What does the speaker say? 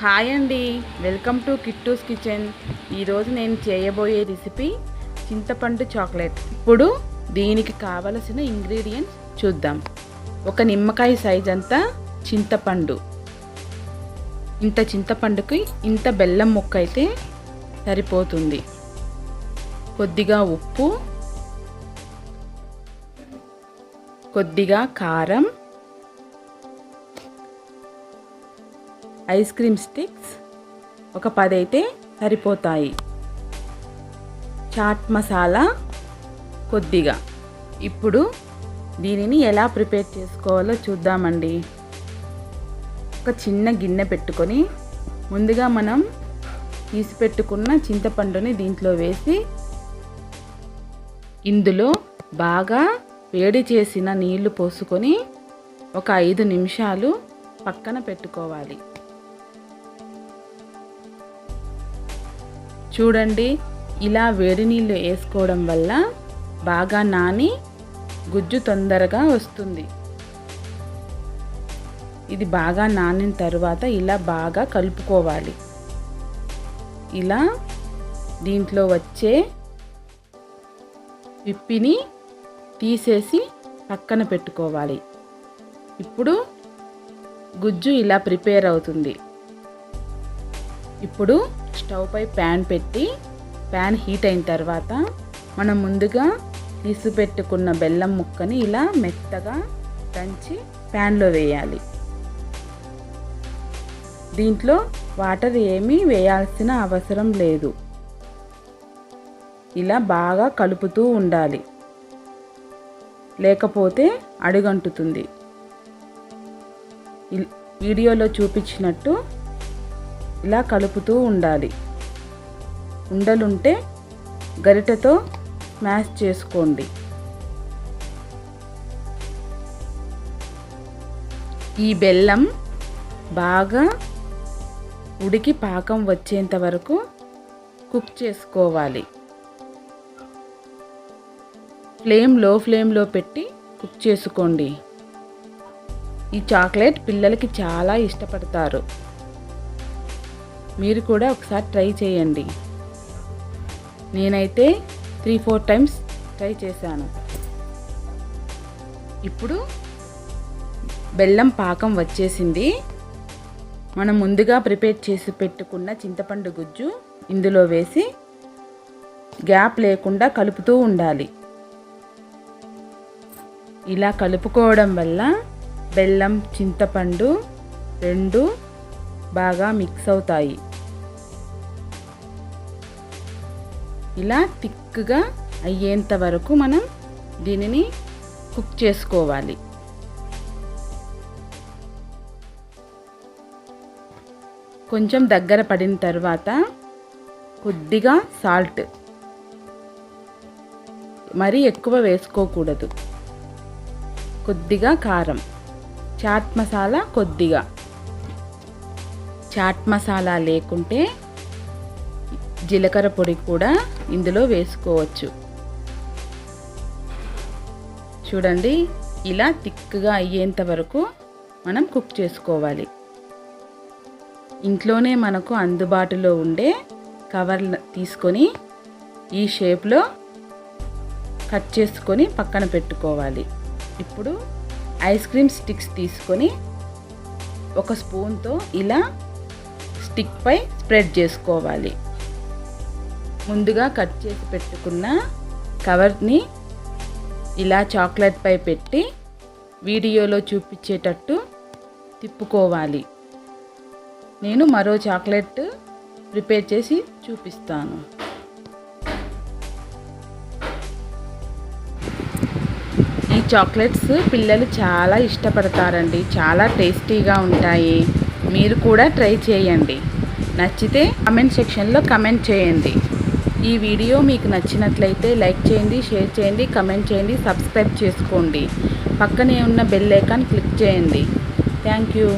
Hi అండి, welcome to Kittu's kitchen. ఈరోజు నేను చేయబోయే రెసిపీ చింతపండు చాక్లెట్. ఇప్పుడు దీనికి కావలసిన ఇంగ్రీడియంట్స్ చూద్దాం. ఒక నిమ్మకాయ సైజ్ అంతా చింతపండు. ఇంత చింతపండుకి ఇంత బెల్లం ముక్క అయితే సరిపోతుంది. కొద్దిగా ఉప్పు, కొద్దిగా కారం, ఐస్ క్రీమ్ స్టిక్స్ ఒక 10 అయితే సరిపోతాయి. చాట్ మసాలా కొద్దిగా. ఇప్పుడు దీనిని ఎలా ప్రిపేర్ చేసుకోవాలో చూద్దామండి. ఒక చిన్న గిన్నె పెట్టుకొని ముందుగా మనం తీసి పెట్టుకున్న చింతపండుని దీంట్లో వేసి ఇందులో బాగా వేడి చేసిన నీళ్లు పోసుకొని ఒక 5 నిమిషాలు పక్కన పెట్టుకోవాలి. చూడండి, ఇలా వేడి నీళ్ళు వేసుకోవడం వల్ల బాగా నాని గుజ్జు తొందరగా వస్తుంది. ఇది బాగా నానిన తర్వాత ఇలా బాగా కలుపుకోవాలి. ఇలా దీంట్లో వచ్చే పిప్పిని తీసేసి పక్కన పెట్టుకోవాలి. ఇప్పుడు గుజ్జు ఇలా ప్రిపేర్ అవుతుంది. ఇప్పుడు స్టవ్ పై ప్యాన్ పెట్టి ప్యాన్ హీట్ అయిన తర్వాత మనం ముందుగా తీసి పెట్టుకున్న బెల్లం ముక్కని ఇలా మెత్తగా దంచి ప్యాన్లో వేయాలి. దీంట్లో వాటర్ ఏమీ వేయాల్సిన అవసరం లేదు. ఇలా బాగా కలుపుతూ ఉండాలి, లేకపోతే అడుగంటుతుంది. వీడియోలో చూపించినట్టు ఇలా కలుపుతూ ఉండాలి. ఉండలుంటే గరిటెతో స్మాష్ చేసుకోండి. ఈ బెల్లం బాగా ఉడికి పాకం వచ్చేంత వరకు కుక్ చేసుకోవాలి. లో ఫ్లేమ్లో పెట్టి కుక్ చేసుకోండి. ఈ చాక్లెట్ పిల్లలకి చాలా ఇష్టపడతారు. మీరు కూడా ఒకసారి ట్రై చేయండి. నేనైతే 3-4 టైమ్స్ ట్రై చేశాను. ఇప్పుడు బెల్లం పాకం వచ్చేసింది. మనం ముందుగా ప్రిపేర్ చేసి పెట్టుకున్న చింతపండు గుజ్జు ఇందులో వేసి గ్యాప్ లేకుండా కలుపుతూ ఉండాలి. ఇలా కలుపుకోవడం వల్ల బెల్లం, చింతపండు రెండు బాగా మిక్స్ అవుతాయి. ఇలా థిక్గా అయ్యేంత వరకు మనం దీనిని కుక్ చేసుకోవాలి. కొంచెం దగ్గర పడిన తర్వాత కొద్దిగా సాల్ట్, మరీ ఎక్కువ వేసుకోకూడదు, కొద్దిగా కారం, చాట్ మసాలా కొద్దిగా. చాట్ మసాలా లేకుంటే జీలకర్ర పొడి కూడా ఇందులో వేసుకోవచ్చు. చూడండి, ఇలా థిక్గా అయ్యేంత వరకు మనం కుక్ చేసుకోవాలి. ఇంట్లోనే మనకు అందుబాటులో ఉండే కవర్ తీసుకొని ఈ షేప్లో కట్ చేసుకొని పక్కన పెట్టుకోవాలి. ఇప్పుడు ఐస్ క్రీమ్ స్టిక్స్ తీసుకొని ఒక స్పూన్తో ఇలా స్టిక్ పై స్ప్రెడ్ చేసుకోవాలి. ముందుగా కట్ చేసి పెట్టుకున్న కవర్ని ఇలా చాక్లెట్ పై పెట్టి వీడియోలో చూపించేటట్టు తిప్పుకోవాలి. నేను మరో చాక్లెట్ ప్రిపేర్ చేసి చూపిస్తాను. ఈ చాక్లెట్స్ పిల్లలు చాలా ఇష్టపడతారండి. చాలా టేస్టీగా ఉంటాయి. మీరు కూడా ట్రై చేయండి. నచ్చితే కామెంట్ సెక్షన్లో కామెంట్ చేయండి. ఈ వీడియో మీకు నచ్చినట్లయితే లైక్ చేయండి, షేర్ చేయండి, కామెంట్ చేయండి, సబ్స్క్రైబ్ చేసుకోండి. పక్కనే ఉన్న బెల్ ఐకాన్ క్లిక్ చేయండి. Thank you.